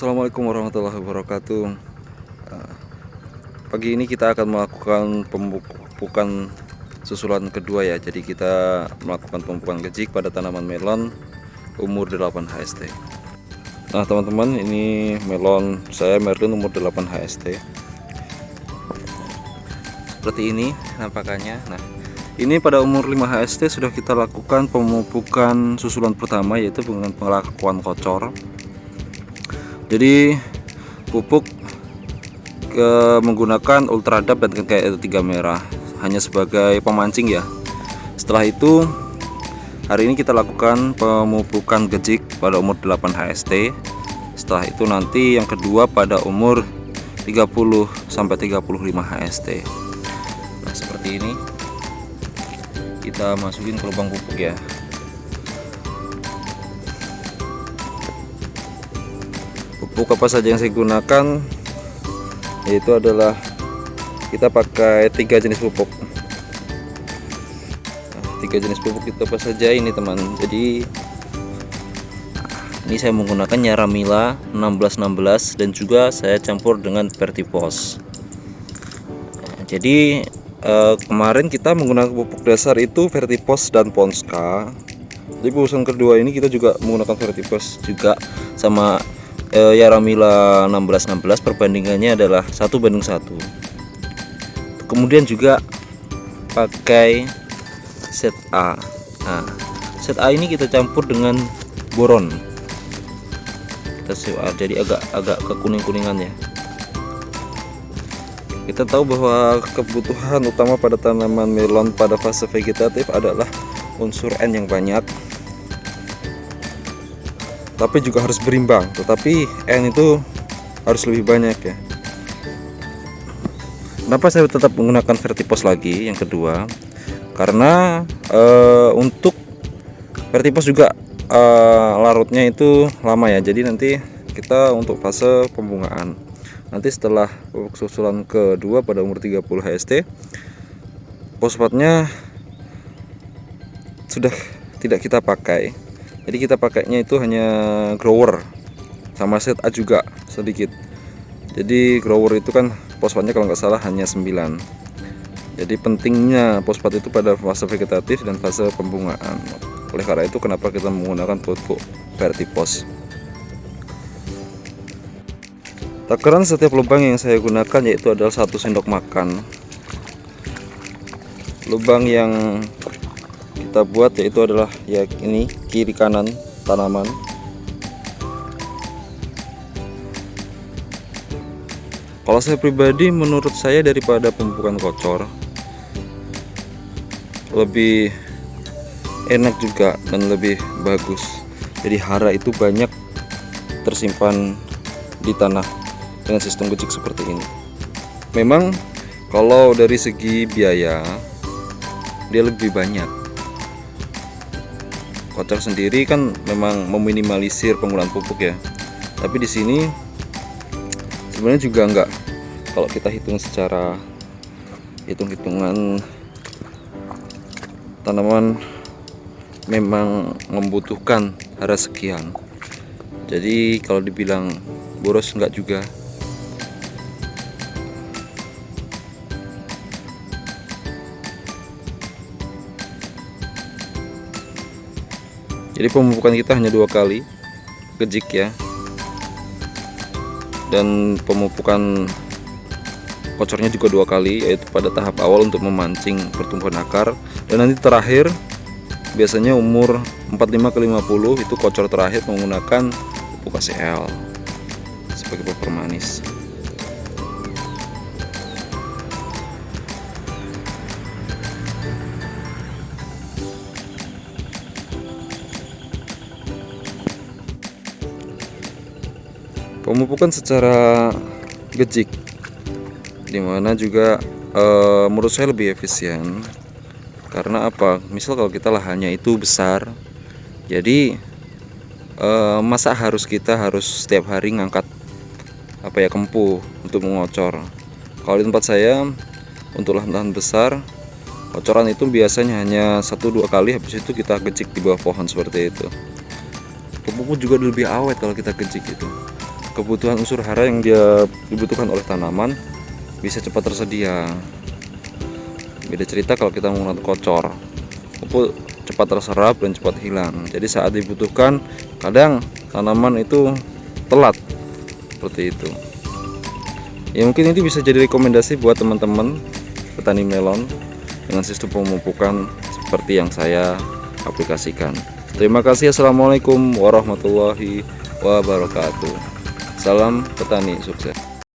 Assalamualaikum warahmatullahi wabarakatuh. Pagi ini kita akan melakukan pemupukan susulan kedua ya. Jadi kita melakukan pemupukan gejik pada tanaman melon umur 8 HST. Nah teman-teman, ini melon saya Merlin umur 8 HST. Seperti ini nampakannya. Nah ini pada umur 5 HST sudah kita lakukan pemupukan susulan pertama, yaitu dengan pengakuan kocor. Jadi pupuk menggunakan Ultradap dan KE3 merah hanya sebagai pemancing ya. Setelah itu hari ini kita lakukan pemupukan gejik pada umur 8 HST. Setelah itu nanti yang kedua pada umur 30 sampai 35 HST. Nah seperti ini kita masukin ke lubang pupuk ya. Pupuk apa saja yang saya gunakan, yaitu adalah kita pakai 3 jenis pupuk. Nah, 3 jenis pupuk itu apa saja ini teman. Jadi ini saya menggunakan Yaramila 1616 dan juga saya campur dengan Vertipos. Nah, jadi kemarin kita menggunakan pupuk dasar itu Vertipos dan Ponska. Jadi pupusan kedua ini kita juga menggunakan Vertipos juga sama Yaramila 1616, perbandingannya adalah 1:1. Kemudian juga pakai set A. Nah, set A ini kita campur dengan boron. Kita sewa, jadi agak kekuning-kuningan ya. Kita tahu bahwa kebutuhan utama pada tanaman melon pada fase vegetatif adalah unsur N yang banyak, tapi juga harus berimbang, tetapi N itu harus lebih banyak ya. Kenapa saya tetap menggunakan Vertipos lagi yang kedua? Karena untuk Vertipos juga larutnya itu lama ya. Jadi nanti kita untuk fase pembungaan, nanti setelah pupuk susulan kedua pada umur 30 HST, fosfatnya sudah tidak kita pakai. Jadi kita pakainya itu hanya grower sama set A juga sedikit. Jadi grower itu kan fosfatnya kalau nggak salah hanya 9. Jadi pentingnya fosfat itu pada fase vegetatif dan fase pembungaan. Oleh karena itu kenapa kita menggunakan pupuk Vertipos. Takaran setiap lubang yang saya gunakan yaitu adalah 1 sendok makan. Lubang yang kita buat yaitu adalah ya ini kiri kanan tanaman. Kalau saya pribadi, menurut saya daripada pemupukan kocor lebih enak juga dan lebih bagus. Jadi hara itu banyak tersimpan di tanah dengan sistem gejik seperti ini. Memang kalau dari segi biaya dia lebih banyak. Kocor sendiri kan memang meminimalisir penggunaan pupuk ya. Tapi di sini sebenarnya juga enggak. Kalau kita hitung secara hitung-hitungan, tanaman memang membutuhkan hara sekian. Jadi kalau dibilang boros enggak juga. Jadi pemupukan kita hanya 2 kali gejik ya, dan pemupukan kocornya juga 2 kali, yaitu pada tahap awal untuk memancing pertumbuhan akar, dan nanti terakhir biasanya umur 45 ke 50 itu kocor terakhir menggunakan pupuk KCL sebagai pupuk manis. Pemupukan secara gejik dimana juga menurut saya lebih efisien. Karena apa? Misal kalau kita lahannya itu besar, jadi masa kita harus setiap hari ngangkat kempu untuk mengocor. Kalau di tempat saya untuk lahan-lahan besar, kocoran itu biasanya hanya 1-2 kali, habis itu kita gejik di bawah pohon seperti itu. Pupuk juga lebih awet kalau kita gejik itu. kebutuhan unsur hara yang dia dibutuhkan oleh tanaman bisa cepat tersedia. Beda cerita kalau kita menggunakan kocor, pupuk cepat terserap dan cepat hilang. Jadi saat dibutuhkan kadang tanaman itu telat, seperti itu. Ya mungkin ini bisa jadi rekomendasi buat teman-teman petani melon dengan sistem pemupukan seperti yang saya aplikasikan. Terima kasih. Assalamualaikum warahmatullahi wabarakatuh. Salam petani sukses.